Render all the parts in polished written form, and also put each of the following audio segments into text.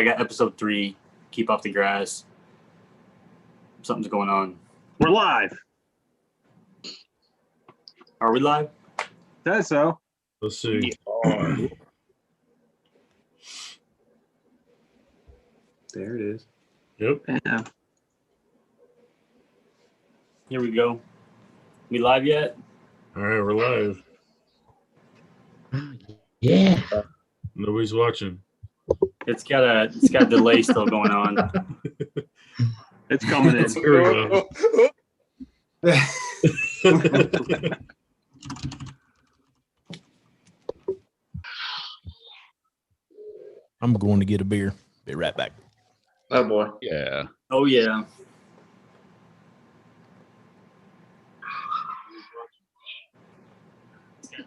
I got episode 3. Keep off the grass. Something's going on. We're live. Are we live? Says so. Let's see. There it is. Yep. Yeah. Here we go. We live yet? All right, we're live. Yeah. Nobody's watching. It's got a delay still going on. It's coming in. Here we go. I'm going to get a beer. Be right back. Oh boy. Yeah. Oh yeah.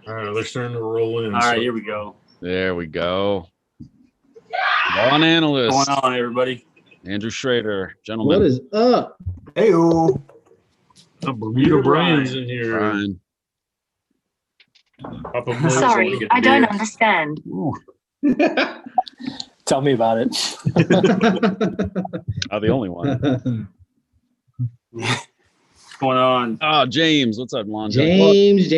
All right, they're starting to roll in. All right, here we go. There we go. Lawn analyst. What's going on, everybody? Andrew Schrader. Gentlemen. What is up? Hey-o. Bermuda Brian's in here. Brian. Papa Blaze Sorry, will get I don't beer. understand. Tell me about it. Oh, the only one. What's going on? Oh, James. What's up, Lon? James.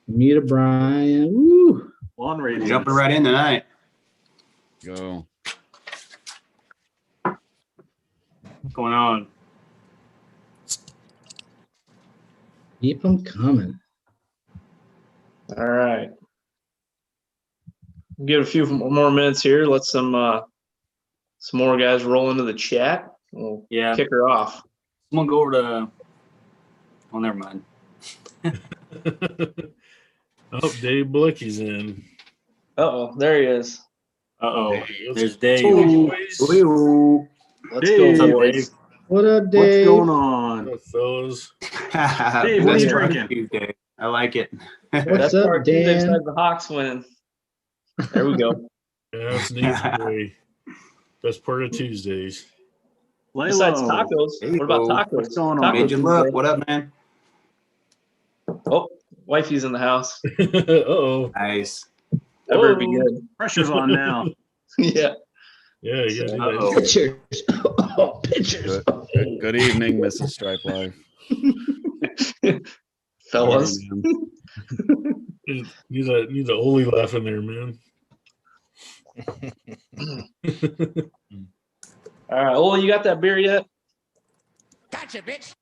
Bermuda Brian. Woo. Lawn radio. Jumping right in tonight. Go. What's going on? Keep them coming. All right. Give a few more minutes here. Let some more guys roll into the chat. We'll Yeah. kick her off. Someone go over to. Oh, never mind. Oh, Dave Blicky's in. Uh-oh, there he is. Uh-oh. There's Dave. Let's What's go, up, boys. Dave? What up, What's Dave? going on? What's up, fellas? Dave, what are you drinking? Tuesday. I like it. What's That's up, part Tuesday Dan? besides the Hawks winning. There we go. Yeah, that's an easy way. Best part of Tuesdays. Lay Besides low. tacos, There you what about go. tacos? What's going on? Made you look. What up, man? Oh, wifey's in the house. Uh-oh. Nice. That better be good. Pressure's on now. Yeah. Yeah, you gotta do Uh-oh. that. Pictures. Oh, pictures. Good evening, Mrs. Stripe Life. Fellas. Need a Olee laugh in there, man. All right. Oh, you got that beer yet? Gotcha, bitch.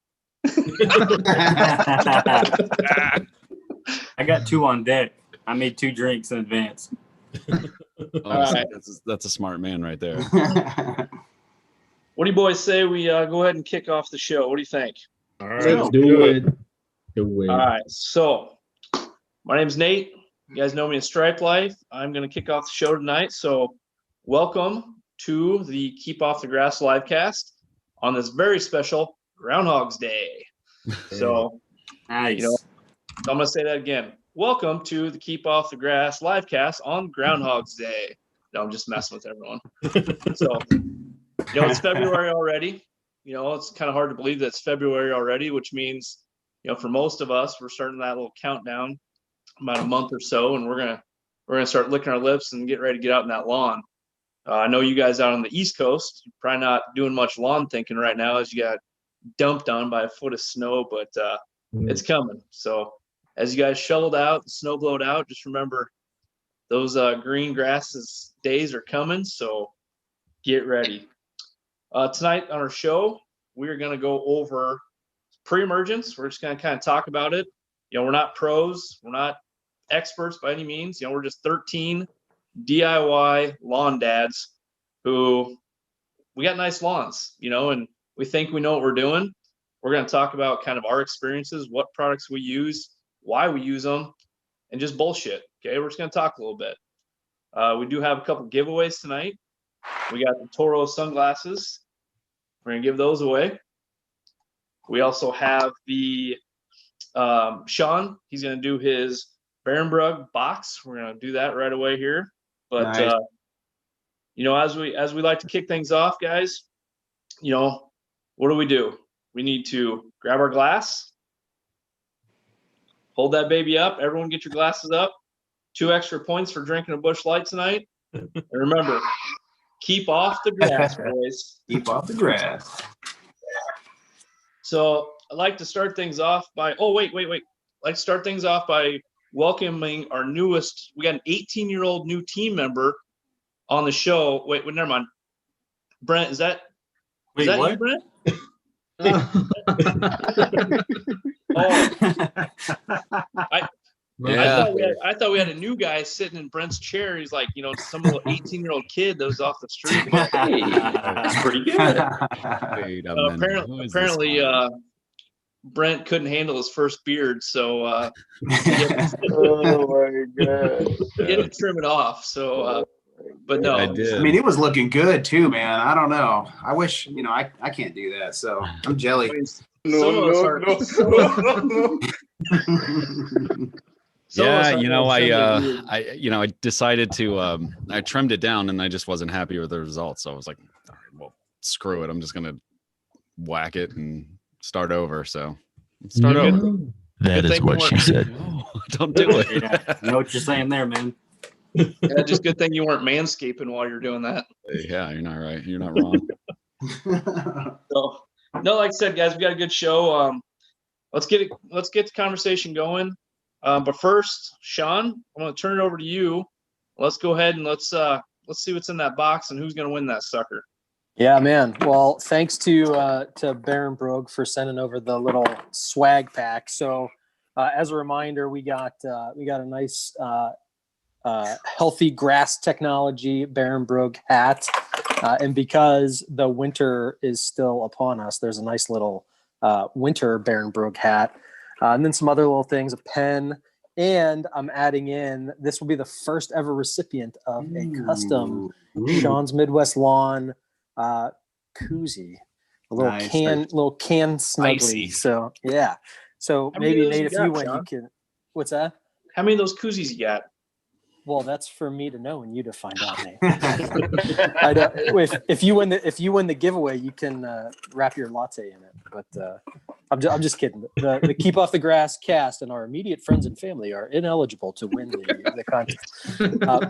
I got 2 on deck. I made 2 drinks in advance. Oh, right. that's a smart man right there. What do you boys say we go ahead and kick off the show? What do you think? All right, Let's do it. Do it. All right. So my name's Nate. You guys know me as Stripe Life. I'm going to kick off the show tonight. So welcome to the Keep Off the Grass livecast on this very special Groundhog's Day. So, Nice. You know, I'm going to say that again. Welcome to the Keep Off the Grass livecast on Groundhog's Day. No, I'm just messing with everyone. So, you know, it's February already. You know, it's kind of hard to believe that it's February already, which means, you know, for most of us, we're starting that little countdown about a month or so, and we're gonna start licking our lips and get ready to get out in that lawn. I know you guys out on the East Coast, you're probably not doing much lawn thinking right now as you got dumped on by a foot of snow, but it's coming. So as you guys shoveled out, the snow blowed out, just remember those green grasses days are coming. So get ready. Tonight on our show, we're going to go over pre-emergents. We're just going to kind of talk about it. You know, we're not pros. We're not experts by any means. You know, we're just 13 DIY lawn dads who we got nice lawns, you know, and we think we know what we're doing. We're going to talk about kind of our experiences, what products we use, why we use them, and just bullshit. Okay, we're just going to talk a little bit. We do have a couple giveaways tonight. We got the Toro sunglasses. We're going to give those away. We also have the Sean. He's going to do his Barenbrug box. We're going to do that right away here. But Nice. you know, as we like to kick things off, guys, you know, what do? We need to grab our glass, hold that baby up. Everyone get your glasses up. 2 extra points for drinking a Busch Light tonight. And remember, keep off the grass, boys. Keep off the grass. So I'd like to start things off by, wait. I'd like to start things off by welcoming our newest, we got an 18-year-old new team member on the show. Wait, never mind. Brent, is that what? you, Brent? I thought we had a new guy sitting in Brent's chair. He's like, some little 18-year-old kid that was off the street. Hey, that's pretty good. Wait a minute. Who is this Apparently, guy? Brent couldn't handle his first beard, so Oh my god! he had to trim it off. So, but no, I did. I mean, it was looking good too, man. I don't know. I wish, I can't do that. So I'm jelly. No. Yeah, I decided to I trimmed it down and I just wasn't happy with the results. So I was like, all right, well, screw it. I'm just gonna whack it and start over. So start over. That is what she said. No, don't do it. Yeah, I know what you're saying there, man. Yeah, just good thing you weren't manscaping while you're doing that. Yeah, you're not right. You're not wrong. So, no, like I said, guys, we got a good show. Let's get the conversation going. But first, Sean, I'm going to turn it over to you. Let's go ahead and let's see what's in that box and who's going to win that sucker. Yeah, man. Well, thanks to Baron Brogue for sending over the little swag pack. So, as a reminder, we got a nice healthy grass technology Baron Brogue hat, and because the winter is still upon us, there's a nice little winter Baron Brogue hat, and then some other little things, a pen, and I'm adding in. This will be the first ever recipient of a custom Sean's Midwest Lawn koozie, a little Nice. can snuggly. Icy. So yeah. So How many maybe of those Nate, if you you got, win, Sean? you can. What's that? How many of those koozies you got? Well, that's for me to know and you to find out, Nate. I don't, if you win the giveaway, you can wrap your latte in it. But I'm just kidding. The Keep Off the Grass cast and our immediate friends and family are ineligible to win the contest.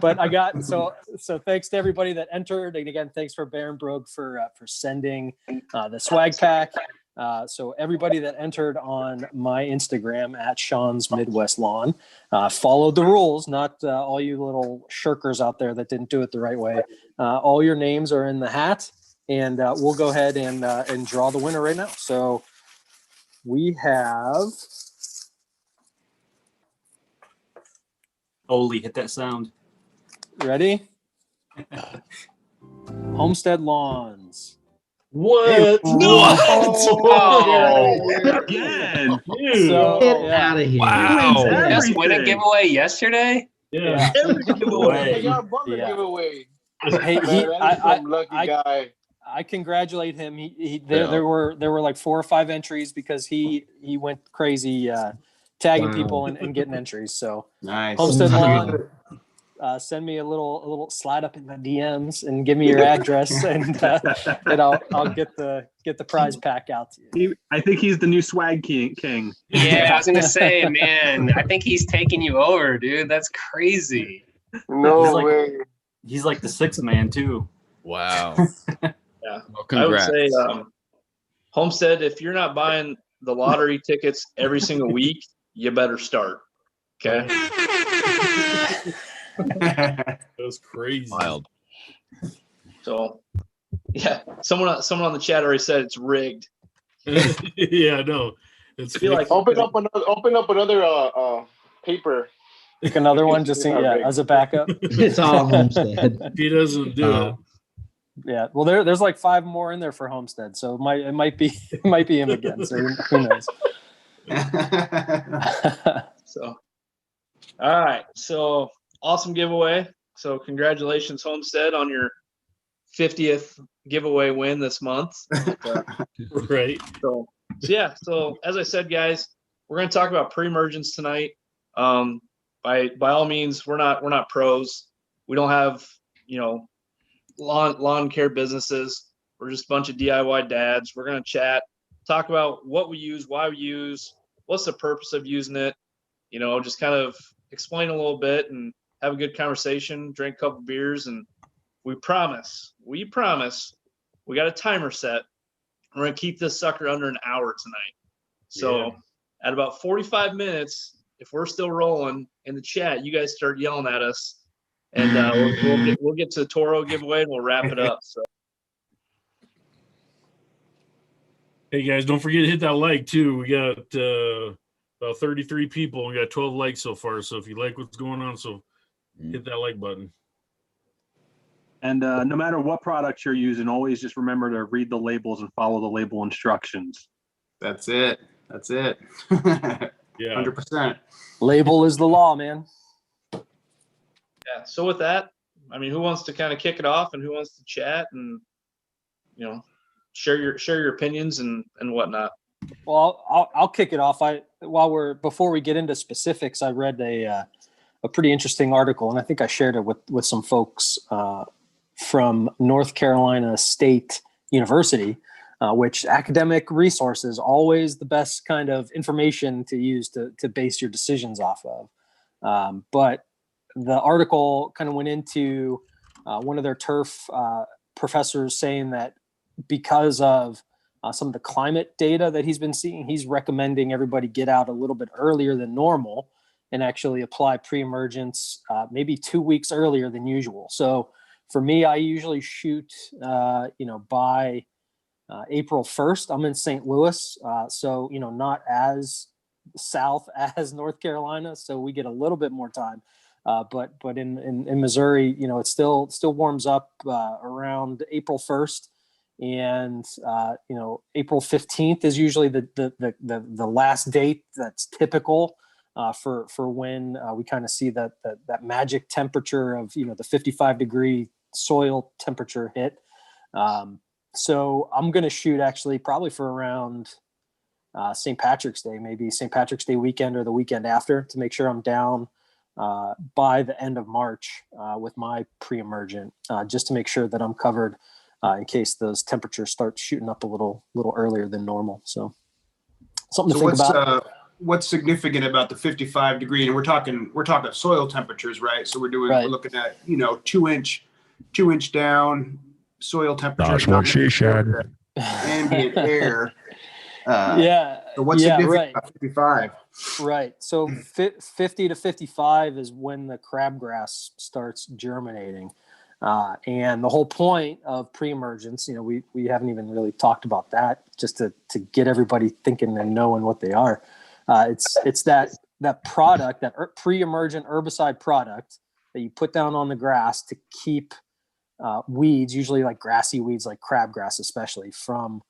But I got so thanks to everybody that entered, and again, thanks for Baron Brogue for sending the swag pack. So everybody that entered on my Instagram at Sean's Midwest Lawn followed the rules, not all you little shirkers out there that didn't do it the right way. All your names are in the hat, and we'll go ahead and draw the winner right now. So we have Olee, hit that sound. ready? Homestead Lawns. What? Again. So Get yeah. out of here. Wow. Just win a giveaway yesterday? Yeah. They got a bumper Yeah. giveaway. Hey, Man, that's some lucky guy. I congratulate him. There were like 4 or 5 entries because he went crazy tagging people and getting entries. So Nice. Homestead Lawn, send me a little slide up in the DMs and give me your address and I'll get the prize pack out to you. I think he's the new swag king. Yeah, I was gonna say, man, I think he's taking you over, dude. That's crazy. No way. He's like the sixth man too. Wow. Yeah. Well, I would congrats. say, Homestead, if you're not buying the lottery tickets every single week, you better start. Okay. That was crazy. Wild. So, yeah, someone on the chat already said it's rigged. Yeah, no. It's I feel like Open up another paper. Pick another one just as a backup. It's all Homestead. he doesn't do it. Yeah, well, there's like 5 more in there for Homestead, so it might be him again. So who knows? So, all right. So awesome giveaway. So congratulations, Homestead, on your 50th giveaway win this month. Right. So yeah. So as I said, guys, we're going to talk about pre-emergents tonight. By all means, we're not pros. We don't have lawn care businesses. We're just a bunch of DIY dads. We're going to chat, talk about what we use, why we use, what's the purpose of using it, just kind of explain a little bit and have a good conversation, drink a couple beers, and we promise, we got a timer set. We're going to keep this sucker under an hour tonight. So at about 45 minutes, if we're still rolling in the chat, you guys start yelling at us, and we'll get to the Toro giveaway and we'll wrap it up. So. Hey guys, don't forget to hit that like too. We got about 33 people. We got 12 likes so far. So if you like what's going on, so hit that like button. And no matter what products you're using, always just remember to read the labels and follow the label instructions. That's it. That's it. Yeah, 100%. Label is the law, man. Yeah. So with that, I mean, who wants to kind of kick it off, and who wants to chat and, you know, share your opinions and whatnot? Well, I'll kick it off. Before we get into specifics, I read a pretty interesting article, and I think I shared it with some folks from North Carolina State University, which academic resources always the best kind of information to use to base your decisions off of. But the article kind of went into one of their turf professors saying that because of some of the climate data that he's been seeing, he's recommending everybody get out a little bit earlier than normal and actually apply pre-emergents maybe 2 weeks earlier than usual. So for me, I usually shoot, by April 1st. I'm in St. Louis, so, not as south as North Carolina. So we get a little bit more time. But in Missouri, it still warms up around April 1st. And, April 15th is usually the last date that's typical for when we kind of see that magic temperature of, the 55-degree soil temperature hit. So I'm going to shoot actually probably for around St. Patrick's Day, maybe St. Patrick's Day weekend or the weekend after, to make sure I'm down by the end of March with my pre-emergent, just to make sure that I'm covered in case those temperatures start shooting up a little earlier than normal. So something to think about. What's significant about the 55-degree, and we're talking soil temperatures, right? So we're looking at 2 inch down soil temperature. That's what she said. Ambient air. So what's significant about 55? Right. So 50 to 55 is when the crabgrass starts germinating. And the whole point of pre-emergents, we haven't even really talked about that, just to get everybody thinking and knowing what they are. It's that product, that pre-emergent herbicide product that you put down on the grass to keep weeds, usually like grassy weeds like crabgrass especially, from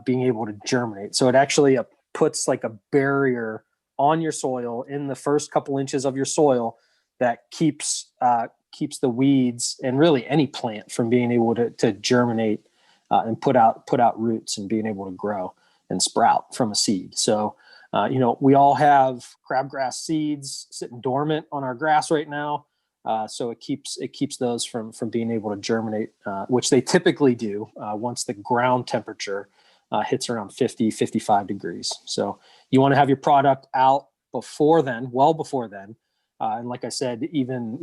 being able to germinate. So it actually puts like a barrier on your soil in the first couple inches of your soil that keeps the weeds and really any plant from being able to germinate and put out roots and being able to grow and sprout from a seed. So we all have crabgrass seeds sitting dormant on our grass right now. So it keeps those from being able to germinate, which they typically do once the ground temperature hits around 55 degrees. So you want to have your product out before then, well before then. And like I said, even,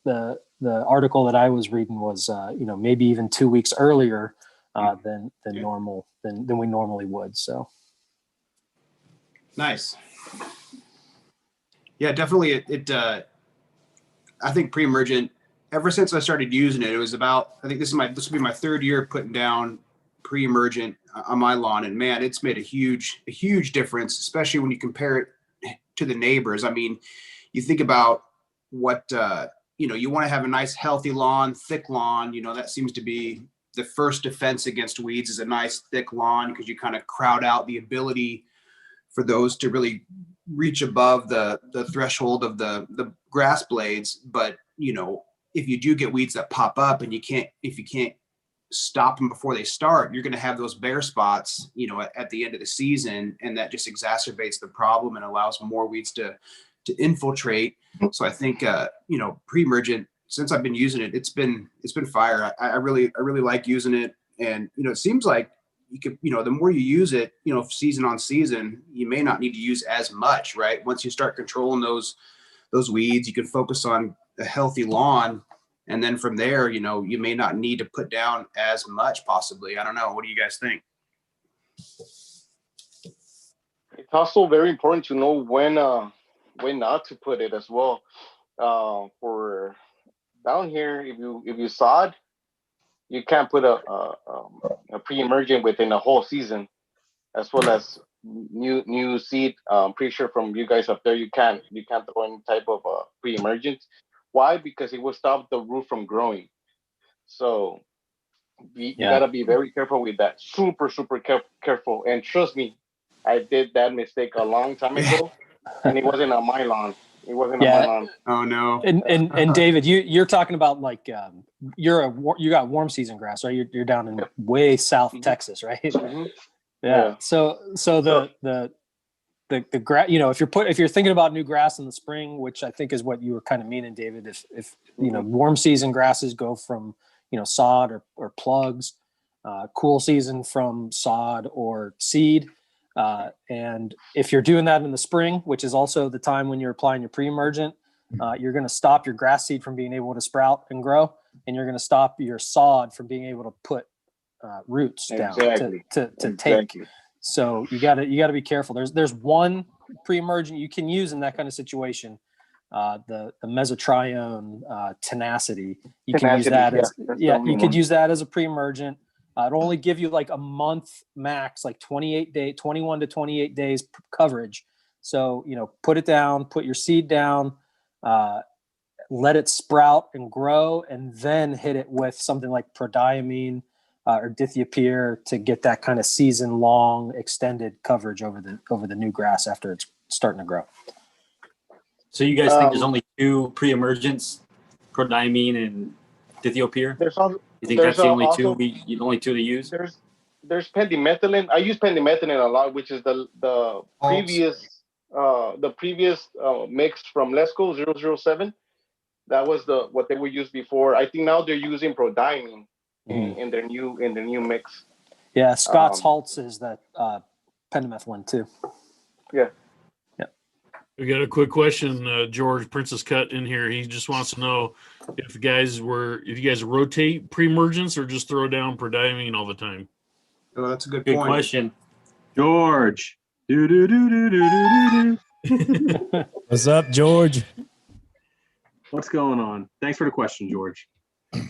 the article that I was reading was, maybe even 2 weeks earlier than normal, than we normally would. So. Nice. Yeah, definitely. I think pre-emergent, ever since I started using it, it was about, I think this will be my third year putting down pre-emergent on my lawn. And man, it's made a huge difference, especially when you compare it to the neighbors. I mean, you think about what, you want to have a nice, healthy lawn, thick lawn, that seems to be the first defense against weeds, is a nice thick lawn, because you kind of crowd out the ability for those to really reach above the threshold of the grass blades. But, if you do get weeds that pop up and if you can't stop them before they start, you're going to have those bare spots, at the end of the season. And that just exacerbates the problem and allows more weeds to infiltrate. So I think, pre-emergent, since I've been using it, it's been fire. I really like using it. And, it seems like you could, the more you use it, season on season, you may not need to use as much, right? Once you start controlling those weeds, you can focus on a healthy lawn. And then from there, you know, you may not need to put down as much possibly. I don't know. What do you guys think? It's also very important to know when not to put it as well. For down here, if you sod, you can't put a pre-emergent within a whole season, as well as new seed. Pretty sure from you guys up there, you can't throw any type of pre-emergent. Why? Because it will stop the root from growing. So you gotta be very careful with that. Super careful. And trust me, I did that mistake a long time ago, and it wasn't on my lawn. It wasn't on my lawn. Oh no. And David, you're talking about like you got warm season grass, right? You're down in way south Texas, right? Mm-hmm. Yeah. So the grass, you know, if you're thinking about new grass in the spring, which I think is what you were kind of meaning, David, if you know, warm season grasses go from, you know, sod or plugs, cool season from sod or seed. And if you're doing that in the spring, which is also the time when you're applying your pre-emergent, you're going to stop your grass seed from being able to sprout and grow, and you're going to stop your sod from being able to put roots down to take. So you got to be careful. There's one pre-emergent you can use in that kind of situation. The mesotrione tenacity. You can use that as you could use that as a pre-emergent. It'll only give you like a month max, like 21 to 28 days coverage. So, you know, put it down, put your seed down, let it sprout and grow, and then hit it with something like prodiamine or dithiopyr to get that kind of season long extended coverage over the new grass after it's starting to grow. So you guys think there's only two pre-emergents, prodiamine and dithiopyr? You think that's the only two to use? There's pendimethalin. I use pendimethalin a lot, which is the previous mix from Lesco 007. That was what they would use before. I think now they're using prodiamine in their new mix. Yeah, Scott's Halts is that pendimethalin too. Yeah. We got a quick question, George Princess Cut in here. He just wants to know if you guys rotate pre-emergents or just throw down prodiamine all the time. Oh, that's a good question. George. What's up, George? What's going on? Thanks for the question, George.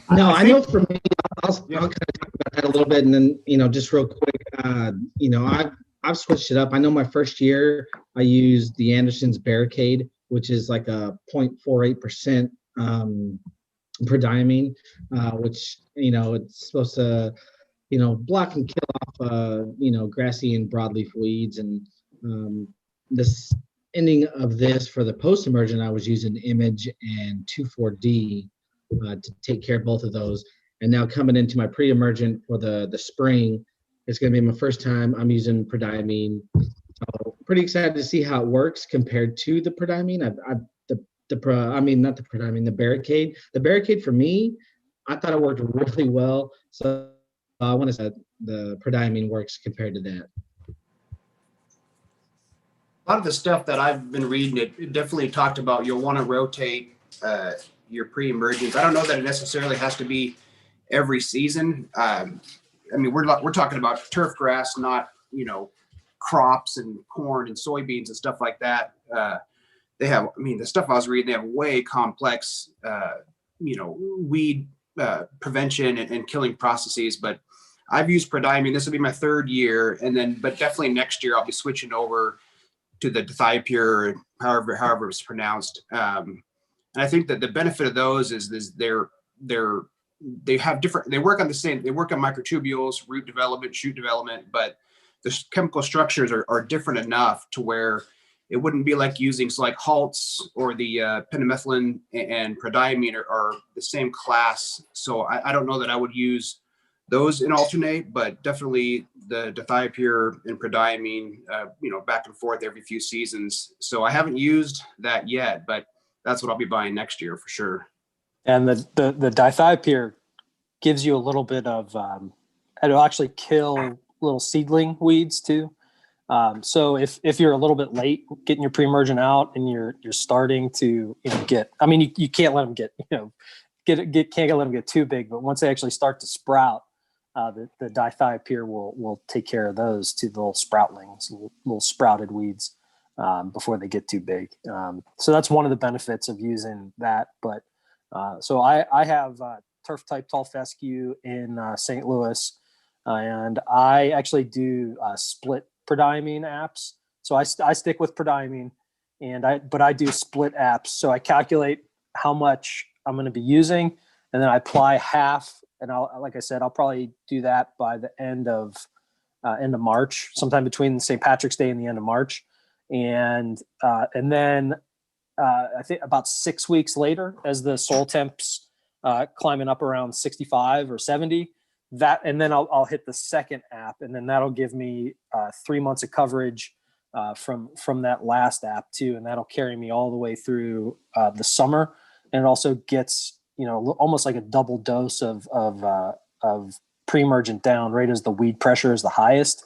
No, I know for me, I'll kind of talk about that a little bit, and then, you know, just real quick, you know, I've switched it up. I know my first year I used the Anderson's Barricade, which is like a 0.48% prodiamine, which, you know, it's supposed to, you know, block and kill off, you know, grassy and broadleaf weeds. And this ending of this for the post-emergent, I was using Image and 2,4-D to take care of both of those. And now coming into my pre-emergent for the spring, it's going to be my first time I'm using prodiamine. So pretty excited to see how it works compared to the prodiamine. The Barricade. The Barricade for me, I thought it worked really well. So I want to say the prodiamine works compared to that. A lot of the stuff that I've been reading, it definitely talked about you'll want to rotate your pre-emergents. I don't know that it necessarily has to be every season. I mean, we're talking about turf grass, not, you know, crops and corn and soybeans and stuff like that. They have, I mean, the stuff I was reading, they have way complex, you know, weed prevention and killing processes. But I've used prodiamine. This will be my third year, but definitely next year I'll be switching over to the dithiopyr, however it's pronounced. And I think that the benefit of those is they work on microtubules, root development, shoot development, but the chemical structures are different enough to where it wouldn't be like using halts or the pendimethalin and prodiamine are the same class. So I don't know that I would use those in alternate, but definitely the dithiopyr and prodiamine, you know, back and forth every few seasons. So I haven't used that yet, but that's what I'll be buying next year for sure. And the dithiopyr gives you a little bit of it'll actually kill little seedling weeds too. So if you're a little bit late getting your pre-emergent out and you're starting to get, I mean, you can't let them get can't let them get too big, but once they actually start to sprout, the dithiopyr will take care of those two little sproutlings, little sprouted weeds before they get too big. So that's one of the benefits of using that. But so I have turf type tall fescue in St. Louis, and I actually do split prodiamine apps. So I stick with prodiamine, but I do split apps. So I calculate how much I'm going to be using, and then I apply half. And like I said, I'll probably do that by the end of March, sometime between St. Patrick's Day and the end of March. And then I think about 6 weeks later, as the soil temps climbing up around 65 or 70, and then I'll hit the second app, and then that'll give me 3 months of coverage from that last app too, and that'll carry me all the way through the summer. And it also gets almost like a double dose of pre-emergent down right as the weed pressure is the highest,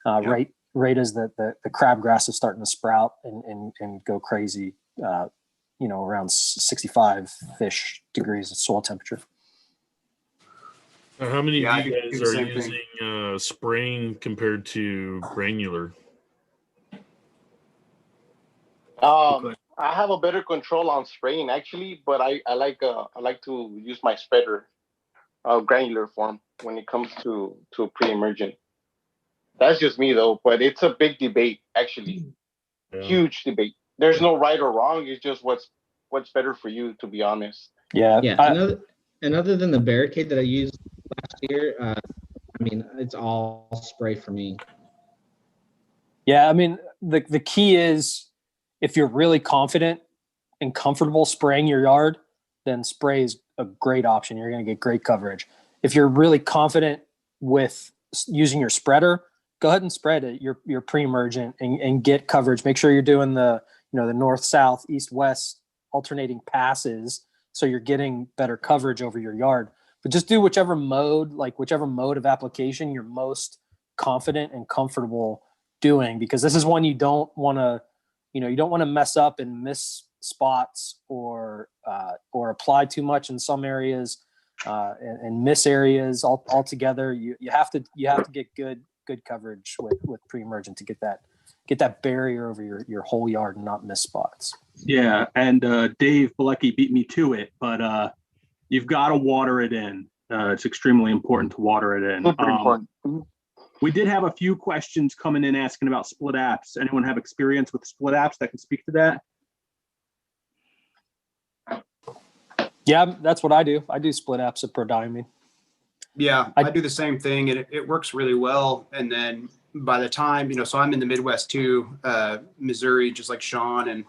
right as the crabgrass is starting to sprout and go crazy, around 65-ish degrees of soil temperature. How many of you guys are using spraying compared to granular? I have a better control on spraying actually, but I like to use my spreader, granular form when it comes to pre-emergent. That's just me though, but it's a big debate actually, huge debate. There's no right or wrong. It's just what's better for you, to be honest. Yeah. And other than the barricade that I used last year, I mean, it's all spray for me. Yeah, I mean, the key is if you're really confident and comfortable spraying your yard, then spray is a great option. You're going to get great coverage. If you're really confident with using your spreader, go ahead and spread it, your pre-emergent, and get coverage. Make sure you're doing the north, south, east, west alternating passes, so you're getting better coverage over your yard. But just do whichever mode of application you're most confident and comfortable doing, because this is one you don't want to mess up and miss spots or apply too much in some areas and miss areas altogether. You have to get good coverage with pre-emergent to get that barrier over your whole yard and not miss spots. Yeah, and Dave Bilecki beat me to it, but you've got to water it in. It's extremely important to water it in. We did have a few questions coming in asking about split apps. Anyone have experience with split apps that can speak to that? Yeah, that's what I do. I do split apps of prodiamine. Yeah, I do the same thing, and it works really well. And then by the time, so I'm in the Midwest too, Missouri, just like Sean, and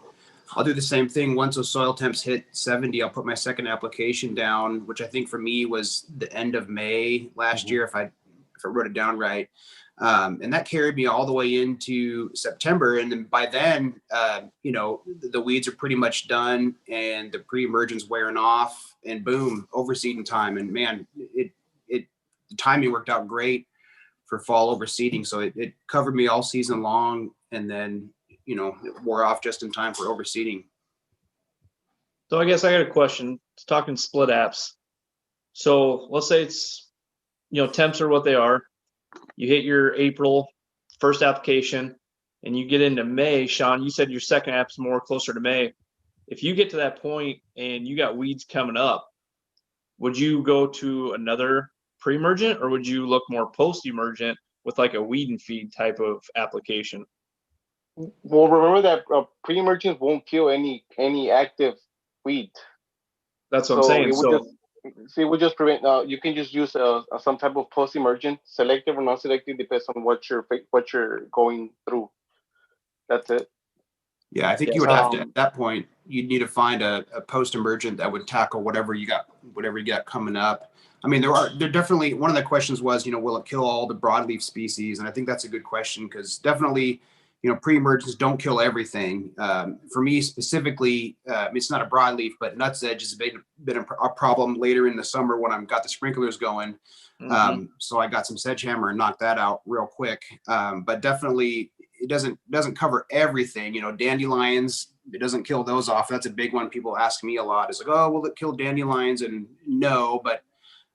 I'll do the same thing. Once those soil temps hit 70, I'll put my second application down, which I think for me was the end of May last year, if I wrote it down right. And that carried me all the way into September. And then by then, the weeds are pretty much done and the pre-emergent's wearing off, and boom, overseeding time. And man, the timing worked out great for fall overseeding. So it covered me all season long, and then, it wore off just in time for overseeding. So I guess I got a question. It's talking split apps. So let's say it's, temps are what they are. You hit your April first application and you get into May. Sean, you said your second app's more closer to May. If you get to that point and you got weeds coming up, would you go to another pre-emergent, or would you look more post-emergent with like a weed and feed type of application? Well, remember that pre-emergent won't kill any active weed. That's what I'm saying. It would just prevent. You can just use some type of post-emergent, selective or non-selective, depends on what you're going through. That's it. Yeah, I think you would have to, at that point, you'd need to find a post-emergent that would tackle whatever you got coming up. I mean, there definitely, one of the questions was, will it kill all the broadleaf species? And I think that's a good question, because definitely, pre-emergents don't kill everything. For me specifically, it's not a broadleaf, but nutsedge has been a problem later in the summer when I've got the sprinklers going. So I got some sedgehammer and knocked that out real quick. But definitely, it doesn't cover everything. You know, dandelions, it doesn't kill those off. That's a big one. People ask me a lot. It's like, oh, will it kill dandelions? And no, but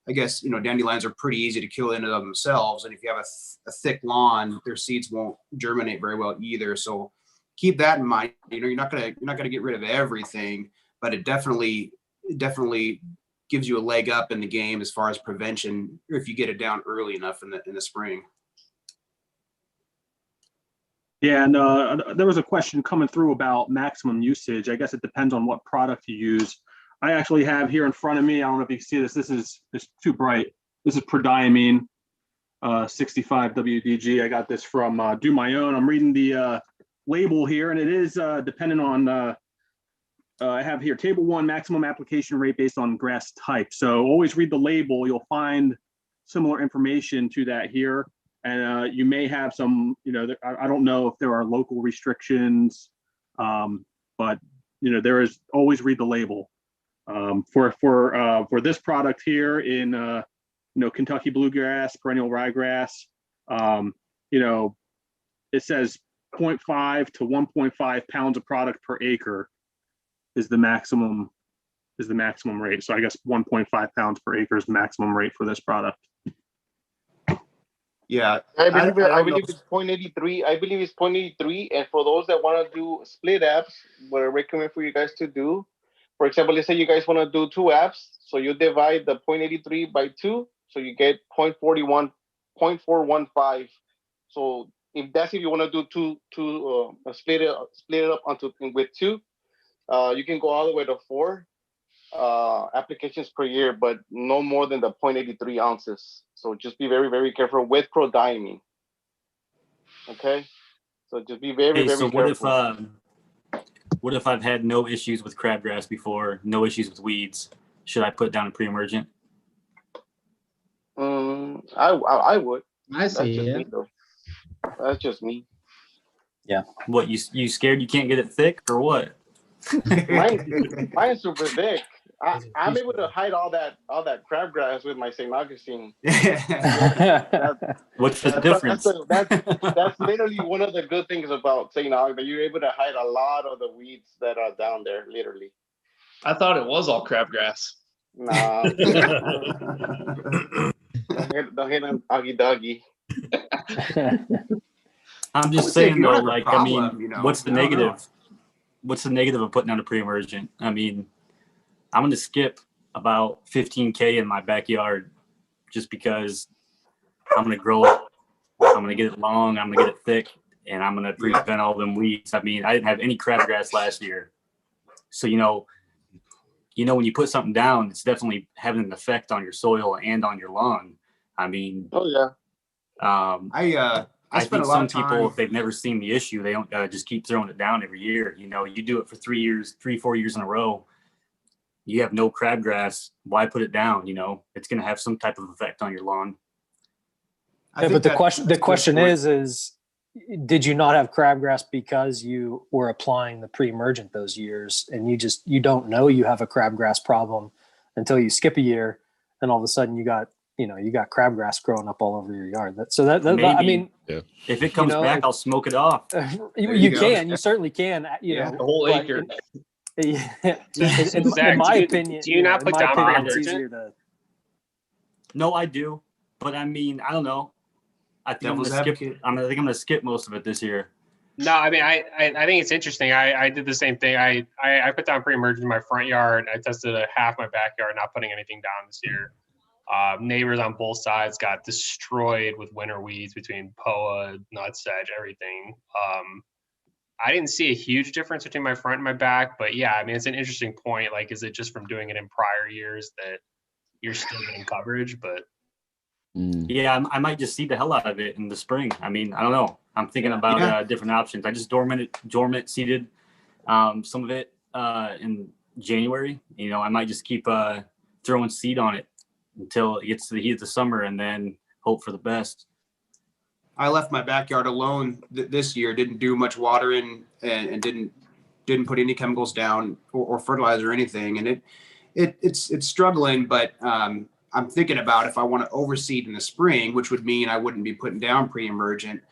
I guess, you know, dandelions are pretty easy to kill in and of themselves. And if you have a thick lawn, their seeds won't germinate very well either. So keep that in mind. You know, you're not gonna get rid of everything, but it definitely gives you a leg up in the game as far as prevention if you get it down early enough in the spring. Yeah, and there was a question coming through about maximum usage. I guess it depends on what product you use. I actually have here in front of me, I don't know if you can see this. It's too bright. This is prodiamine, 65 WDG. I got this from Do My Own. I'm reading the label here, and it is dependent on, I have here table 1, maximum application rate based on grass type. So always read the label. You'll find similar information to that here. And you may have some, you know, I don't know if there are local restrictions, but, you know, there is always read the label. For this product here in, you know, Kentucky bluegrass, perennial ryegrass, you know, it says 0.5 to 1.5 pounds of product per acre is the maximum rate. So I guess 1.5 pounds per acre is the maximum rate for this product. Yeah, I believe it's 0.83. I believe it's 0.83. And for those that want to do split apps, what I recommend for you guys to do, for example, let's say you guys want to do 2 apps. So you divide the 0.83 by 2. So you get 0.415. So if you want to do split it up with 2, you can go all the way to 4 applications per year, but no more than the 0.83 ounces. So just be very, very careful with prodiamine. Okay, so just be very, very careful. What if I've had no issues with crabgrass before, no issues with weeds? Should I put down a pre-emergent? I would. I see it. That's just me. Yeah. What, you scared you can't get it thick or what? Mine's super thick. I'm able to hide all that crabgrass with my St. Augustine. What's the difference? That's literally one of the good things about St. Augustine. You're able to hide a lot of the weeds that are down there, literally. I thought it was all crabgrass. Nah. Don't hit on Augie Doggy. I'm just saying though, like, I mean, what's the negative? What's the negative of putting down a pre-emergent? I mean, I'm going to skip about 15K in my backyard just because I'm going to grow it. I'm going to get it long. I'm going to get it thick, and I'm going to prevent all them weeds. I mean, I didn't have any crabgrass last year. So, you know, when you put something down, it's definitely having an effect on your soil and on your lawn. I mean, oh yeah. I think some people, if they've never seen the issue, they don't just keep throwing it down every year. You know, you do it for 4 years in a row. You have no crabgrass. Why put it down? You know, it's going to have some type of effect on your lawn. Yeah, but the question is, did you not have crabgrass because you were applying the pre-emergent those years, and you don't know you have a crabgrass problem until you skip a year, and all of a sudden you got crabgrass growing up all over your yard. I mean, if it comes back, I'll smoke it off. You certainly can. You know, the whole acre. In my opinion, do you not put down pre-emergent? No, I do, but I mean, I don't know. I think I'm gonna skip most of it this year. No, I mean, I think it's interesting. I did the same thing. I put down pre-emergent in my front yard. I tested half my backyard, not putting anything down this year. Neighbors on both sides got destroyed with winter weeds between POA, nutsedge, everything. I didn't see a huge difference between my front and my back, but yeah, I mean, it's an interesting point. Like, is it just from doing it in prior years that you're still getting coverage? But yeah, I might just seed the hell out of it in the spring. I mean, I don't know. I'm thinking about different options. I just dormant seeded some of it in January. You know, I might just keep throwing seed on it until it gets to the heat of the summer, and then hope for the best. I left my backyard alone this year, didn't do much watering, and didn't put any chemicals down or fertilizer or anything. And it's struggling, but I'm thinking about if I want to overseed in the spring, which would mean I wouldn't be putting down pre-emergent.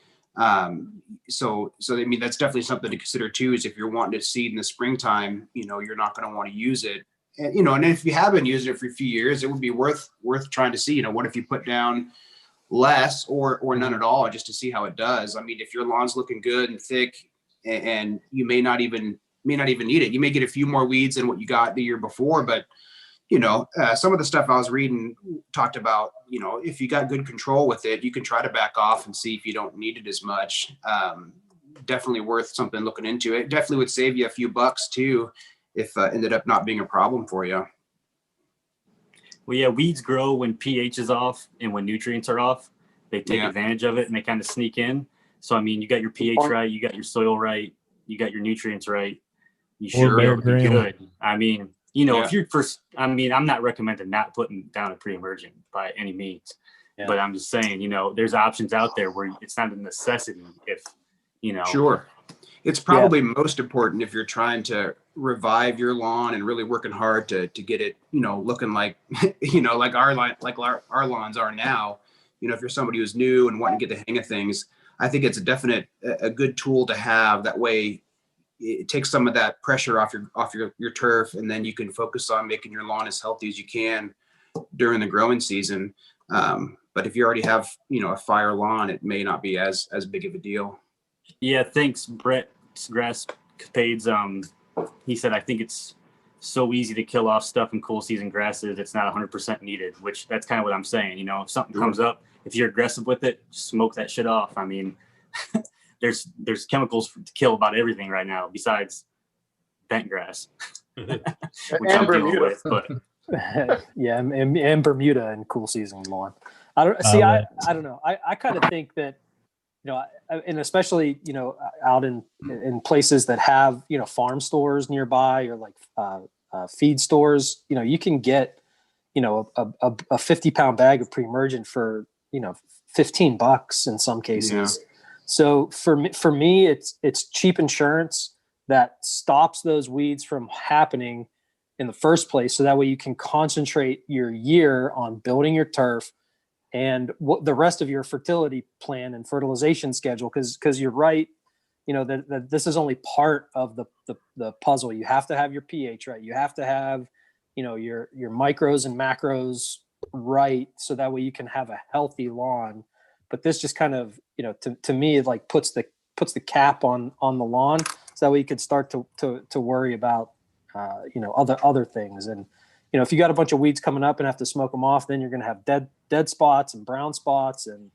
So I mean, that's definitely something to consider too, is if you're wanting to seed in the springtime, you're not going to want to use it. And, and if you haven't used it for a few years, it would be worth trying to see, what if you put down less or none at all, just to see how it does. I mean, if your lawn's looking good and thick and you may not even need it, you may get a few more weeds than what you got the year before, but some of the stuff I was reading talked about, if you got good control with it, you can try to back off and see if you don't need it as much. Definitely worth something looking into. It definitely would save you a few bucks too, if ended up not being a problem for you. Well, yeah, weeds grow when pH is off and when nutrients are off. They take advantage of it and they kind of sneak in. So, I mean, you got your pH right, you got your soil right, you got your nutrients right. You should be able to be good. I mean, if you're first, I mean, I'm not recommending not putting down a pre-emergent by any means, but I'm just saying, there's options out there where it's not a necessity if, Sure. It's probably most important if you're trying to revive your lawn and really working hard to get it, looking like, like our lawns are now. If you're somebody who's new and wanting to get the hang of things, I think it's a good tool to have. That way it takes some of that pressure off your turf, and then you can focus on making your lawn as healthy as you can during the growing season. But if you already have, a fire lawn, it may not be as big of a deal. Yeah, thanks, Brett Grass Capades. He said, I think it's so easy to kill off stuff in cool season grasses. It's not 100% needed, which that's kind of what I'm saying. If something comes up, if you're aggressive with it, smoke that shit off. I mean, there's chemicals to kill about everything right now besides bent grass, which I'm dealing with. But and Bermuda and cool season lawn. I don't know. I kind of think that, and especially, out in places that have, farm stores nearby or like feed stores, you can get, a 50-pound bag of pre-emergent for, $15 in some cases. Yeah. So for me, it's cheap insurance that stops those weeds from happening in the first place. So that way you can concentrate your year on building your turf and what the rest of your fertility plan and fertilization schedule. Cause you're right. That this is only part of the puzzle. You have to have your pH right. You have to have, your micros and macros right. So that way you can have a healthy lawn. But this just kind of, to me, it like puts the cap on the lawn. So that way you could start to worry about, other things. And, if you got a bunch of weeds coming up and have to smoke them off, then you're going to have dead spots and brown spots. And,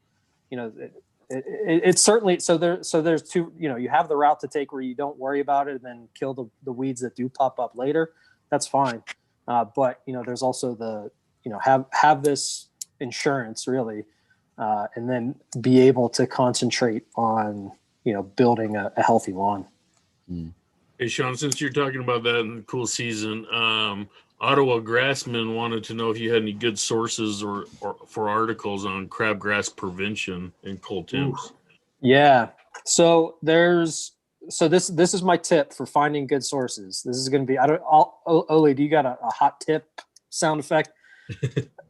it's certainly, so there's two, you have the route to take where you don't worry about it and then kill the weeds that do pop up later. That's fine. But, there's also the, have this insurance really, and then be able to concentrate on, building a healthy lawn. Hey, Sean, since you're talking about that in the cool season, Ottawa Grassman wanted to know if you had any good sources or for articles on crabgrass prevention in cold temps. Yeah. So this is my tip for finding good sources. This is going to be, Olee, do you got a hot tip sound effect?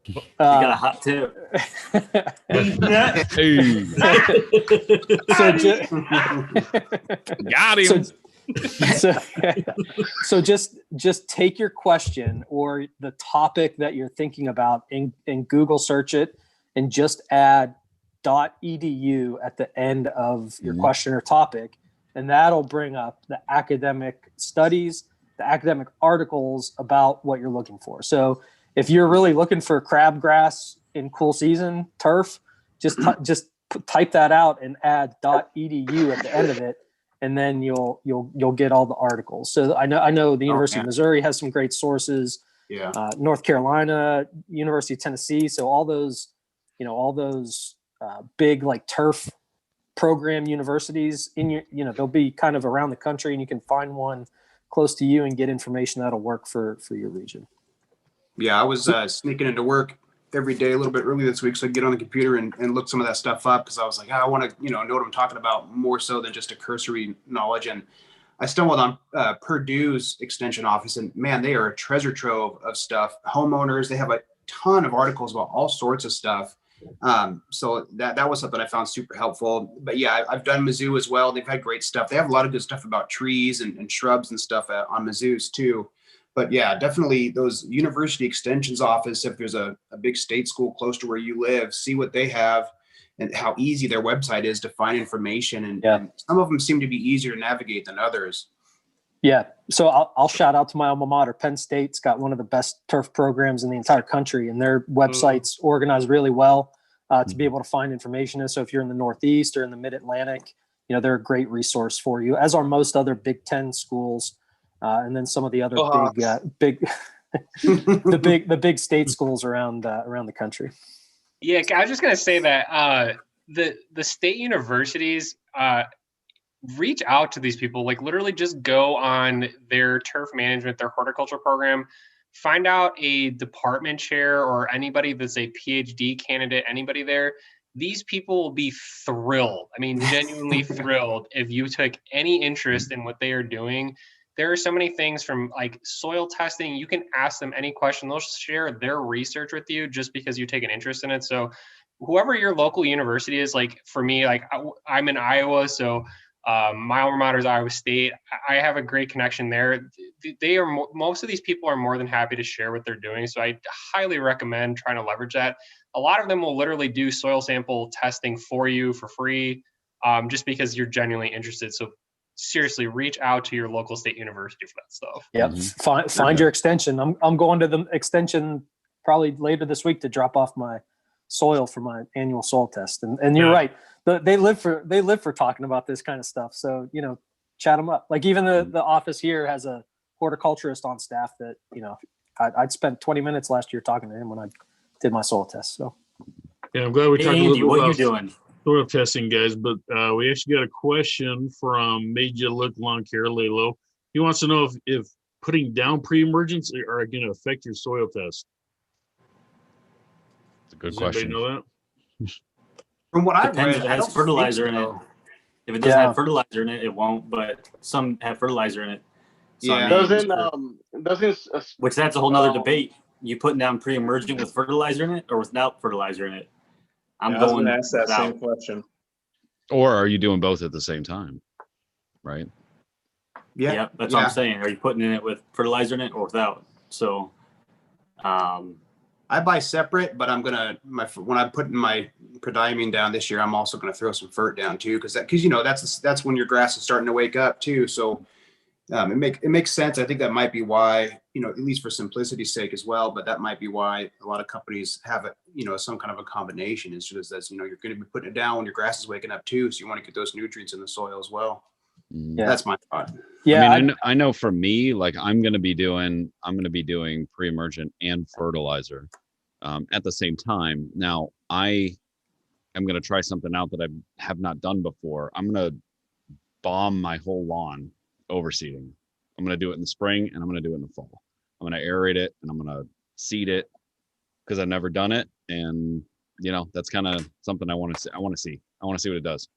You got a hot tip. Got him. So just take your question or the topic that you're thinking about and Google search it and just add .edu at the end of your question or topic, and that'll bring up the academic studies, the academic articles about what you're looking for. So if you're really looking for crabgrass in cool season turf, just type that out and add .edu at the end of it. And then you'll get all the articles. So I know the University of Missouri has some great sources. Yeah. North Carolina, University of Tennessee. So all those big like turf program universities in they'll be kind of around the country, and you can find one close to you and get information that'll work for your region. Yeah, I was sneaking into work every day a little bit early this week, so I get on the computer and look some of that stuff up, because I was like, I want to know what I'm talking about more so than just a cursory knowledge. And I stumbled on Purdue's extension office, and man, they are a treasure trove of stuff. Homeowners, they have a ton of articles about all sorts of stuff. So that was something I found super helpful. But yeah, I've done Mizzou as well. They've had great stuff. They have a lot of good stuff about trees and shrubs and stuff on Mizzou's too. But yeah, definitely those university extensions office, if there's a big state school close to where you live, see what they have and how easy their website is to find information. And some of them seem to be easier to navigate than others. Yeah. So I'll shout out to my alma mater. Penn State's got one of the best turf programs in the entire country, and their website's organized really well to be able to find information. And so if you're in the Northeast or in the Mid-Atlantic, they're a great resource for you, as are most other Big Ten schools. And then some of the other the big state schools around the country. Yeah, I was just gonna say that the state universities reach out to these people. Like literally, just go on their turf management, their horticulture program, find out a department chair or anybody that's a PhD candidate. Anybody there. These people will be thrilled. I mean, genuinely thrilled if you took any interest in what they are doing. There are so many things from like soil testing. You can ask them any question. They'll share their research with you just because you take an interest in it. So whoever your local university is, like for me, like I'm in Iowa. So my alma mater is Iowa State. I have a great connection there. Most of these people are more than happy to share what they're doing. So I highly recommend trying to leverage that. A lot of them will literally do soil sample testing for you for free, just because you're genuinely interested. So seriously, reach out to your local state university for that stuff. Yeah, find your extension. I'm going to the extension probably later this week to drop off my soil for my annual soil test. And you're right, they live for talking about this kind of stuff. So chat them up. Like even the office here has a horticulturist on staff that I'd spent 20 minutes last year talking to him when I did my soil test. So yeah, I'm glad we talked a little bit what about you doing? soil testing, guys, but we actually got a question from Made You Look Lawn Care Lalo. He wants to know if putting down pre-emergents are going to affect your soil test. It's a good Does question. Anybody know that? From what I've Depends read, if it has fertilizer in it. If it doesn't have fertilizer in it, it won't. But some have fertilizer in it. So Yeah. Doesn't which that's a whole nother debate. You putting down pre-emergent with fertilizer in it or without fertilizer in it? I was going to ask that same question. Or are you doing both at the same time? Right? Yeah, that's what I'm saying. Are you putting in it with fertilizer in it or without? So I buy separate, but I'm gonna when I'm putting my prodiamine down this year, I'm also gonna throw some fert down too, because that's when your grass is starting to wake up too. So it makes sense. I think that might be why, at least for simplicity's sake as well, but that might be why a lot of companies have it, some kind of a combination. Is just as you're going to be putting it down when your grass is waking up too, so you want to get those nutrients in the soil as well. Yeah. That's my thought. Yeah, I mean, I know for me, like I'm going to be doing pre-emergent and fertilizer at the same time. Now I am going to try something out that I have not done before. I'm going to bomb my whole lawn overseeding. I'm going to do it in the spring and I'm going to do it in the fall. I'm going to aerate it and I'm going to seed it because I've never done it. And that's kind of something I want to see. I want to see what it does.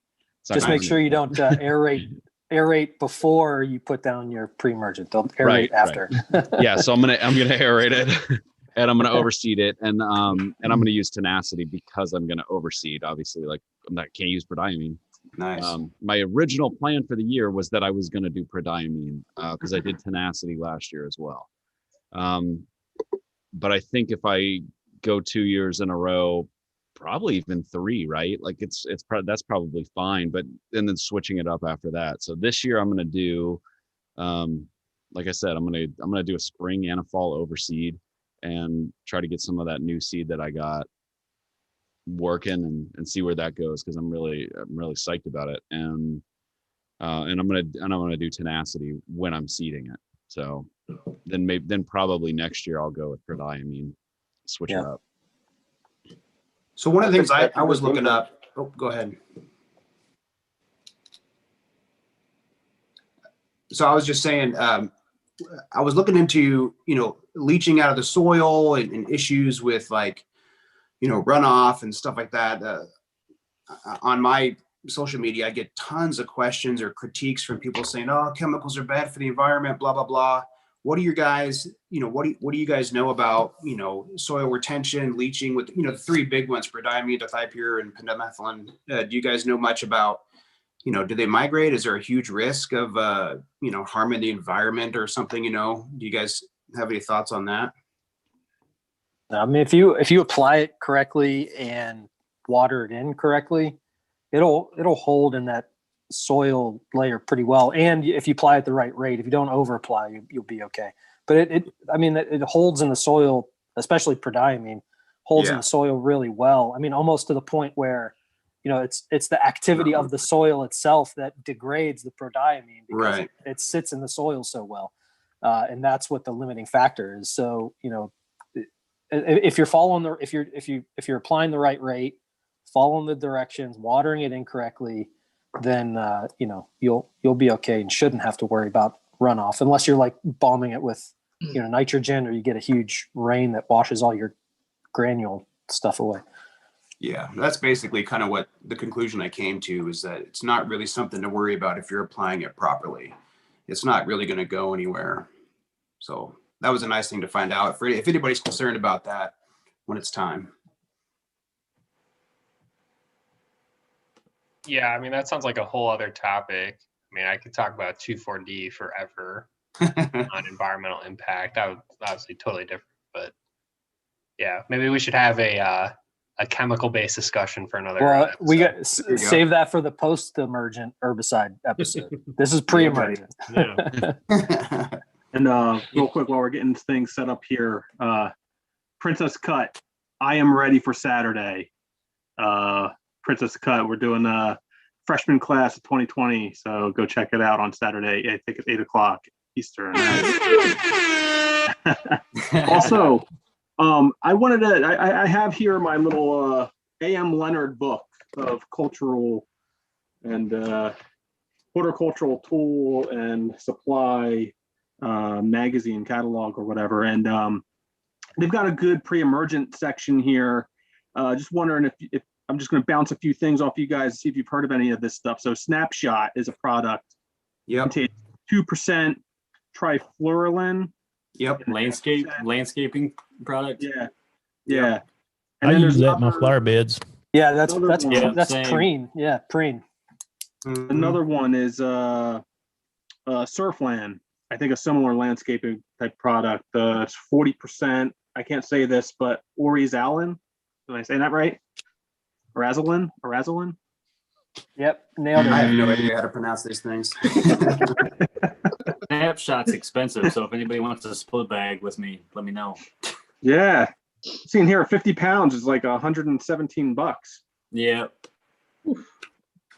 Just make sure you don't aerate before you put down your pre-emergent. Don't aerate after. Right. Yeah. So I'm going to aerate it and I'm going to overseed it. And I'm going to use tenacity because I'm going to overseed. Obviously, like can't use prodiamine. Nice. My original plan for the year was that I was going to do prodiamine because I did tenacity last year as well. But I think if I go 2 years in a row, probably even 3, right? Like that's probably fine. But and then switching it up after that. So this year I'm going to do, like I said, I'm going to do a spring and a fall overseed and try to get some of that new seed that I got working and see where that goes, because I'm really psyched about it, and I'm gonna do tenacity when I'm seeding it. So then probably next year I'll go with prodiamine, switch it up. So one of the things I was looking up. Oh, go ahead. So I was just saying, I was looking into leaching out of the soil and issues with runoff and stuff like that. On my social media, I get tons of questions or critiques from people saying, "Oh, chemicals are bad for the environment, blah, blah, blah." what do you guys, what do you guys know about, soil retention, leaching with, the three big ones, prodiamine, dithipyr, and pendimethalin? Do you guys know much about, do they migrate? Is there a huge risk of, harming the environment or something? Do you guys have any thoughts on that? I mean, if you apply it correctly and water it in correctly, it'll hold in that soil layer pretty well. And if you apply it at the right rate, if you don't over apply, you'll be okay. But it holds in the soil, especially prodiamine, holds in the soil really well. I mean, almost to the point where, it's the activity of the soil itself that degrades the prodiamine because it sits in the soil so well. And that's what the limiting factor is. So, if you're following if you're applying the right rate, following the directions, watering it incorrectly, then you'll be okay and shouldn't have to worry about runoff unless you're like bombing it with nitrogen, or you get a huge rain that washes all your granule stuff away. Yeah, that's basically kind of what the conclusion I came to, is that it's not really something to worry about if you're applying it properly. It's not really going to go anywhere. So that was a nice thing to find out if anybody's concerned about that when it's time. Yeah, I mean, that sounds like a whole other topic. I mean, I could talk about 2,4-D forever on environmental impact. That would obviously totally different, but yeah, maybe we should have a chemical-based discussion for another. Well, we got save that for the post-emergent herbicide episode. This is pre-emergent. Yeah. And real quick, while we're getting things set up here, Princess Cut, I am ready for Saturday. Princess Cut, we're doing a freshman class of 2020, so go check it out on Saturday. I think it's 8:00 Eastern. Also, I have here my little A.M. Leonard book of cultural and horticultural tool and supply magazine catalog or whatever, and they've got a good pre-emergent section here. Just wondering if I'm just going to bounce a few things off you guys to see if you've heard of any of this stuff. So Snapshot is a product. Yep. Contains 2% trifluralin. Yep. Landscaping product. Yeah. Yeah. And I then use there's that in my flower beds. Yeah, that's same. preen. Yeah, preen. Another one is Surfland. I think a similar landscaping type product. It's 40%. I can't say this, but Oryzalin. Did I say that right? Oryzalin? Yep, nailed it. I have no idea how to pronounce these things. Snapshot's expensive, so if anybody wants a split bag with me, let me know. Yeah. Seeing here 50 pounds is like $117. Yeah.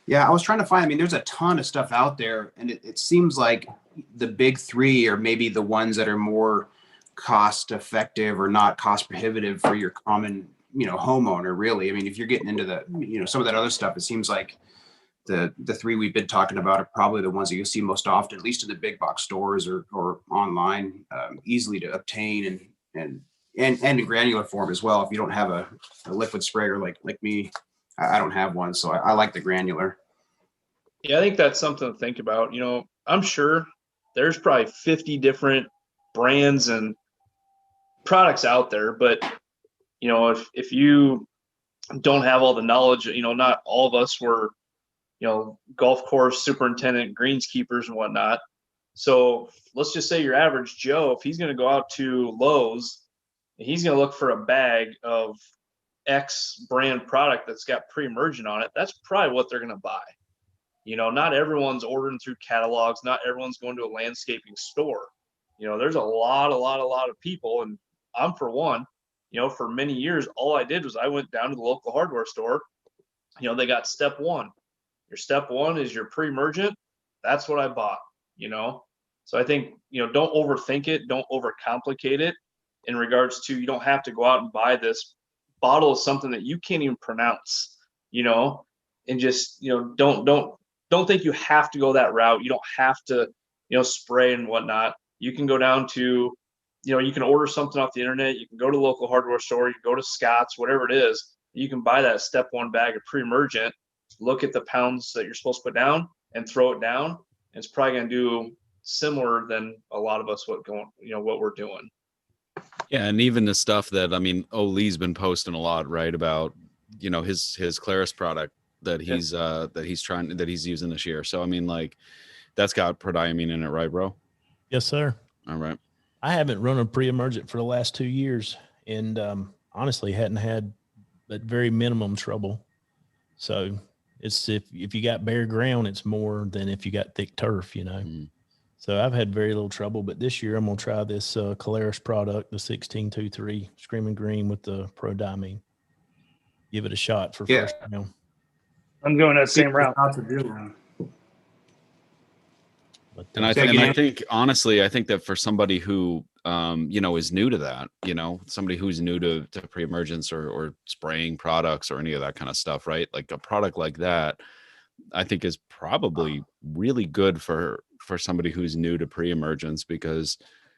Yeah, I was trying to find, I mean, there's a ton of stuff out there, and it seems like the big three are maybe the ones that are more cost effective or not cost prohibitive for your common, homeowner, really. I mean, if you're getting into the, some of that other stuff, it seems like the three we've been talking about are probably the ones that you see most often, at least in the big box stores or online, easily to obtain and in granular form as well. If you don't have a liquid sprayer like me, I don't have one, so I like the granular. Yeah, I think that's something to think about. I'm sure there's probably 50 different brands and products out there, but if you don't have all the knowledge, not all of us were, golf course superintendent, greenskeepers and whatnot. So let's just say your average Joe, if he's going to go out to Lowe's, he's going to look for a bag of X brand product that's got pre-emergent on it. That's probably what they're going to buy. Not everyone's ordering through catalogs. Not everyone's going to a landscaping store. There's a lot of people, and I'm for one. For many years, all I did was I went down to the local hardware store. They got step one. Your step one is your pre-emergent. That's what I bought, So I think, don't overthink it. Don't overcomplicate it in regards to, you don't have to go out and buy this bottle of something that you can't even pronounce, and just, don't think you have to go that route. You don't have to, spray and whatnot. You can go down to, you can order something off the internet. You can go to the local hardware store. You can go to Scott's, whatever it is. You can buy that step one bag of pre-emergent, look at the pounds that you're supposed to put down and throw it down. And it's probably going to do similar than a lot of us what we're doing. Yeah, and even the stuff that Olee's been posting a lot, right, about his Claris product that he's using this year. So that's got prodiamine in it, right, bro? Yes, sir. All right. I haven't run a pre-emergent for the last 2 years, and honestly hadn't had but very minimum trouble. So it's if you got bare ground, it's more than if you got thick turf, So I've had very little trouble, but this year I'm gonna try this Claris product, the 1623 Screaming Green with the prodiamine. Give it a shot for first round. I'm going that same route. And I think honestly, I think that for somebody who is new to that, somebody who's new to pre-emergence or spraying products or any of that kind of stuff, right? Like a product like that, I think is probably really good for somebody who's new to pre-emergence, because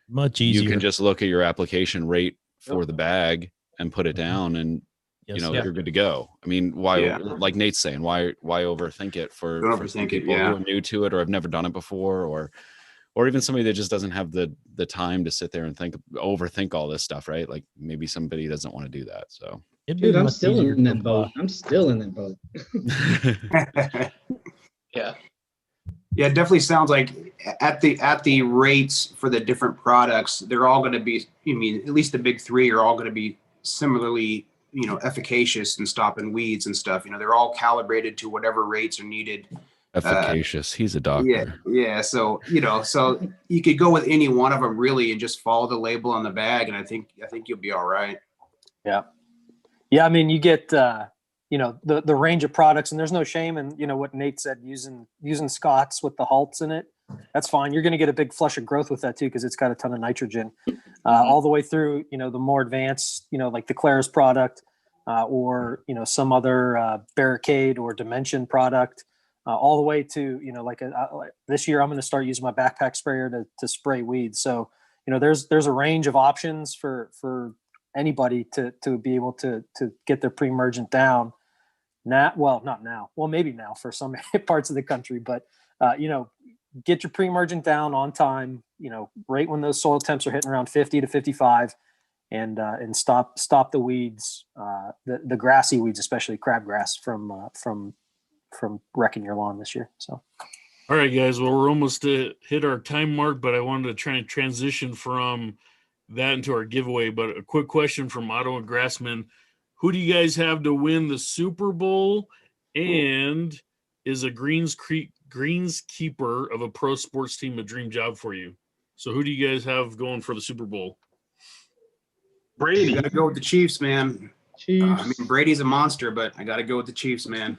much easier. You can just look at your application rate for the bag and put it down, and you're good to go. I mean, why, like Nate's saying, why overthink it for some people who are new to it or have never done it before, or even somebody that just doesn't have the time to sit there and overthink all this stuff, right? Like maybe somebody doesn't want to do that. So dude, I'm still in that boat. Yeah, it definitely sounds like at the rates for the different products, they're all going to be, at least the big three are all going to be similarly, efficacious in stopping weeds and stuff. They're all calibrated to whatever rates are needed. Efficacious. He's a doctor. Yeah. So, so you could go with any one of them really and just follow the label on the bag. And I think you'll be all right. Yeah. Yeah. I mean, you get, the range of products, and there's no shame in, what Nate said, using Scott's with the halts in it. That's fine. You're going to get a big flush of growth with that too, because it's got a ton of nitrogen all the way through, the more advanced, like the Claris product or, some other Barricade or Dimension product all the way to, this year I'm going to start using my backpack sprayer to spray weeds. So, there's a range of options for anybody to be able to get their pre-emergent down. Not now. Well, maybe now for some parts of the country, but get your pre-emergent down on time, right when those soil temps are hitting around 50 to 55, and stop the weeds, the grassy weeds, especially crabgrass from wrecking your lawn this year. So. All right, guys. Well, we're almost to hit our time mark, but I wanted to try and transition from that into our giveaway. But a quick question from Otto and Grassman. Who do you guys have to win the Super Bowl? And is a greenskeeper of a pro sports team a dream job for you? So who do you guys have going for the Super Bowl? Brady. I got to go with the Chiefs, man. Chiefs. Brady's a monster, but I got to go with the Chiefs, man.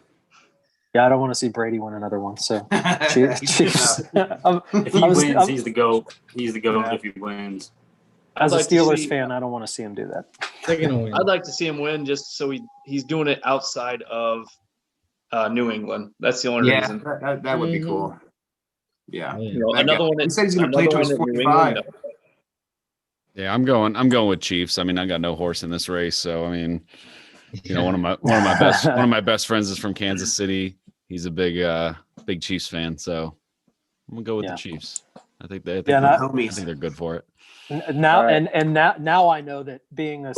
Yeah, I don't want to see Brady win another one. So Chiefs. If he wins, he's the GOAT. He's the GOAT if he wins. As a Steelers fan, I don't want to see him do that. I'd like to see him win just so he's doing it outside of New England. That's the only reason. That would be cool. Yeah. Another one. He said he's going to play till he's 45. Yeah, I'm going with Chiefs. I got no horse in this race, so one of my best friends is from Kansas City. He's a big Chiefs fan, so I'm gonna go with the Chiefs. I think they're good for it. Now now I know that being a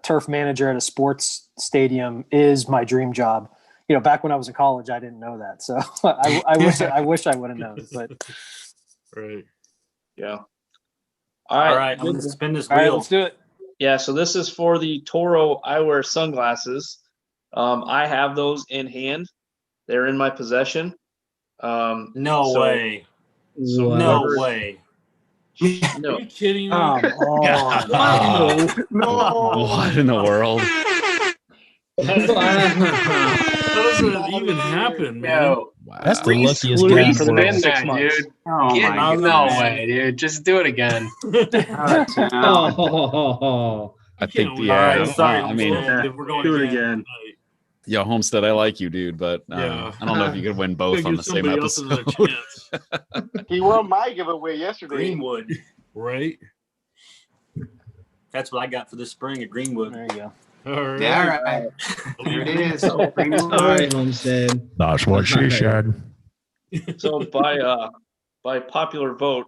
turf manager at a sports stadium is my dream job. Back when I was in college, I didn't know that, so I wish I would have known. But right, yeah. All right, I'm gonna spin this wheel. All right, let's do it. Yeah, so this is for the Toro eyewear sunglasses. I have those in hand. They're in my possession. No way. So no way. No. Are you kidding me? No. What in the world? How does that even happen, man? Wow. That's the luckiest guy for the next 6 months. Dude. No way, dude. Just do it again. I think, we're going do it again. Yo, Homestead, I like you, dude, but I don't know if you could win both on the same episode. He won my giveaway yesterday. Greenwood. Right? That's what I got for this spring at Greenwood. There you go. All right. Yeah, all right. There it is. All right, Homestead. That's what she said. So by by popular vote,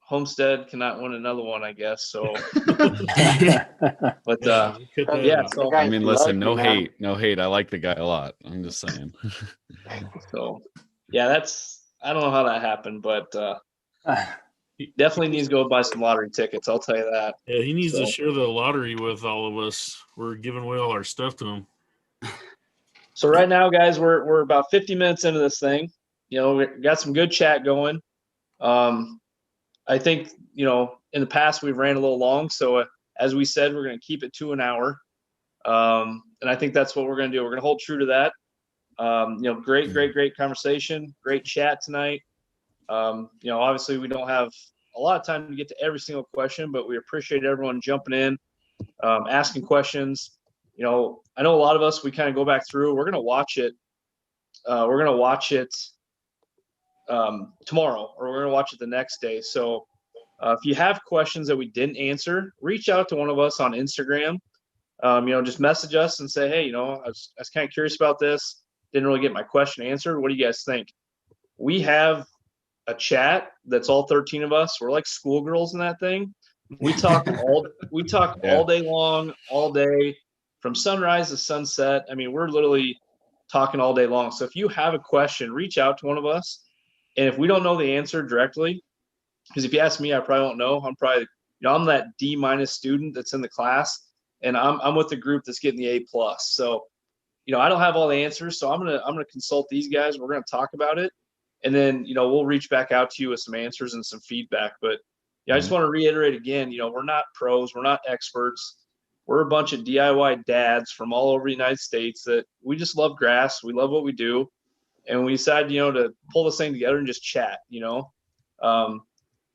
Homestead cannot win another one, I guess. So, but yeah. So I mean, listen, no hate. I like the guy a lot. I'm just saying. So, yeah, I don't know how that happened, but he definitely needs to go buy some lottery tickets. I'll tell you that. Yeah, he needs to share the lottery with all of us. We're giving away all our stuff to him. So right now, guys, we're about 50 minutes into this thing. You know, we got some good chat going. I think, you know, in the past we've ran a little long. So as we said, we're going to keep it to an hour. And I think that's what we're going to do. We're going to hold true to that. You know, great conversation, great chat tonight. You know, obviously we don't have a lot of time to get to every single question, but we appreciate everyone jumping in, asking questions. You know, I know a lot of us, we kind of go back through, we're going to watch it. Tomorrow, or we're going to watch it the next day. So if you have questions that we didn't answer, reach out to one of us on Instagram. You know, just message us and say, hey, you know, I was kind of curious about this. Didn't really get my question answered. What do you guys think? We have a chat that's all 13 of us. We're like schoolgirls in that thing. We talk all day long, all day, from sunrise to sunset. I mean, we're literally talking all day long. So if you have a question, reach out to one of us. And if we don't know the answer directly, because if you ask me, I probably won't know. I'm probably, you know, I'm that D- student that's in the class, and I'm with the group that's getting the A+. So, you know, I don't have all the answers. So I'm gonna consult these guys. We're gonna talk about it, and then, you know, we'll reach back out to you with some answers and some feedback. But yeah, I just want to reiterate again, you know, we're not pros, we're not experts. We're a bunch of DIY dads from all over the United States that we just love grass. We love what we do. And we decided, you know, to pull this thing together and just chat, you know.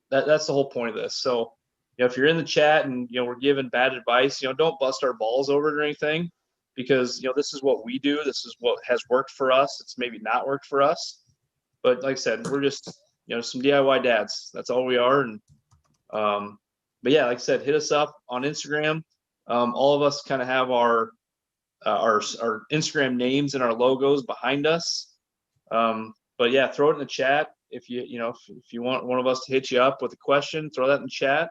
That's the whole point of this. So, you know, if you're in the chat and, you know, we're giving bad advice, you know, don't bust our balls over it or anything, because, you know, this is what we do. This is what has worked for us. It's maybe not worked for us. But like I said, we're just, you know, some DIY dads. That's all we are. And, but yeah, like I said, hit us up on Instagram. All of us kind of have our Instagram names and our logos behind us. But yeah, throw it in the chat. If you want one of us to hit you up with a question, throw that in the chat.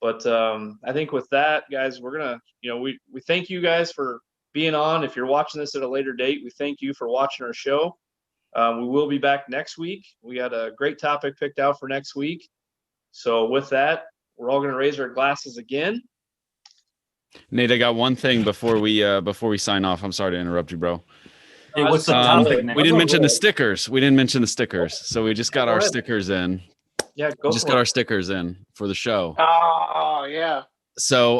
But I think with that, guys, we're gonna, you know, we thank you guys for being on. If you're watching this at a later date, we thank you for watching our show. We will be back next week. We got a great topic picked out for next week. So with that, we're all gonna raise our glasses again. Nate, I got one thing before we sign off. I'm sorry to interrupt you, bro. Hey, what's the topic? We didn't mention the stickers. So we just got our stickers in. Yeah, got our stickers in for the show. Oh yeah. So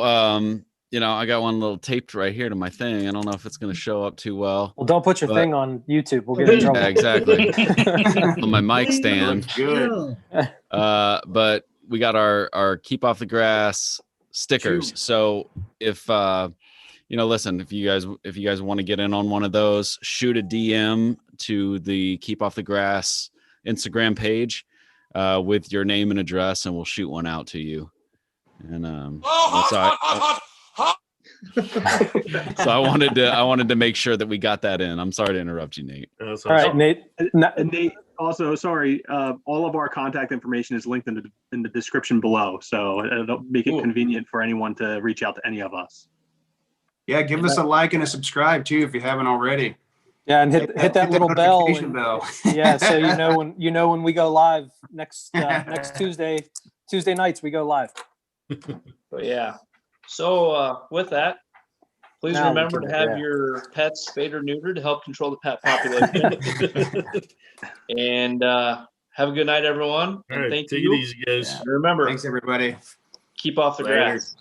you know, I got one little taped right here to my thing. I don't know if it's gonna show up too well. Well, don't put your thing on YouTube. We'll get in trouble. Yeah, exactly. On my mic stand. Good. But we got our Keep Off the Grass stickers. So if you know, listen, if you guys want to get in on one of those, shoot a DM to the Keep Off the Grass Instagram page with your name and address, and we'll shoot one out to you. And so I wanted to make sure that we got that in. I'm sorry to interrupt you, Nate. All right, Nate. Nate, also, sorry, all of our contact information is linked in the description below, so it'll make it convenient for anyone to reach out to any of us. Yeah, give us a like and a subscribe too if you haven't already. Yeah, and hit that little bell. Yeah, so you know when we go live next Tuesday nights we go live. But yeah. So with that, please remember to have your pets spayed or neutered to help control the pet population. And have a good night, everyone. All right, thank take you. it easy, guys. And remember, thanks everybody. Keep off the grass.